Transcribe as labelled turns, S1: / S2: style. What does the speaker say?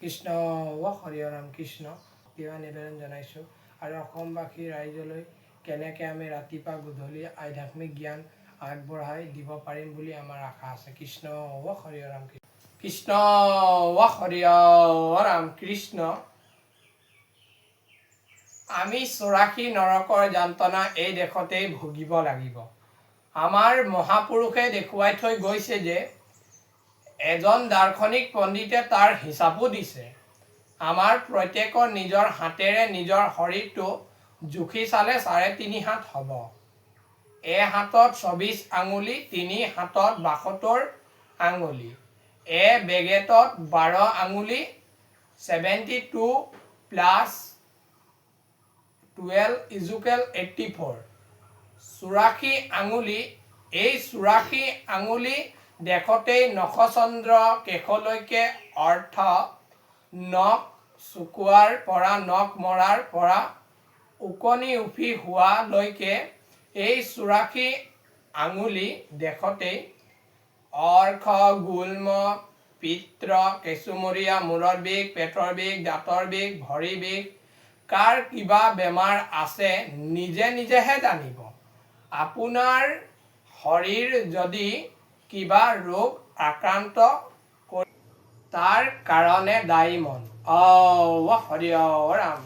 S1: কৃষ্ণ হৰি ৰাম কৃষ্ণ সেৱা নিবেদন জনাইছোঁ আৰু অসমবাসী ৰাইজলৈ কেনেকৈ আমি ৰাতিপুৱা গধূলি আধ্যাত্মিক জ্ঞান আগবঢ়াই দিব পাৰিম বুলি আমাৰ আশা আছে। কৃষ্ণ হৰি ৰাম কৃষ্ণ হৰি ৰাম কৃষ্ণ। আমি ৮৪ নৰকৰ যন্ত্ৰণা এই দেশতেই ভুগিব লাগিব। আমাৰ মহাপুৰুষে দেখুৱাই থৈ গৈছে যে এজন দাৰ্শনিক পণ্ডিতে তাৰ হিচাপো দিছে। আমাৰ প্ৰত্যেকৰ নিজৰ হাতেৰে নিজৰ শৰীৰটো জুখি চালে ৩.৫ হাত হ'ব। হাতত ২৪ আঙুলি, ৩ হাতত ৭২ আঙুলি, বেগেটত ১২ আঙুলি, 72 + 12 = 84, ৮৪ আঙুলি। এই ৮৪ আঙুলি দেখতেই নখচন্দ্ৰ কেশলৈকে অৰ্থ নখ চুকোৱাৰ পৰা নখ মৰাৰ পৰা ওকণি উফি হোৱালৈকে এই ৮৪ আঙুলি দেখতেই অৰ্শ, গুল্ম, পিত্ত, কেঁচুমৰীয়া, মূৰৰ বিষ, পেটৰ বিষ, দাঁতৰ বিষ, ভৰি বিষ, কাৰ কিবা বেমাৰ আছে নিজে নিজেহে জানিব। আপোনাৰ শৰীৰ যদি কিবা ৰোগ আক্ৰান্ত কৰি তাৰ কাৰণে দায়ী মন। হৰি ৰাম।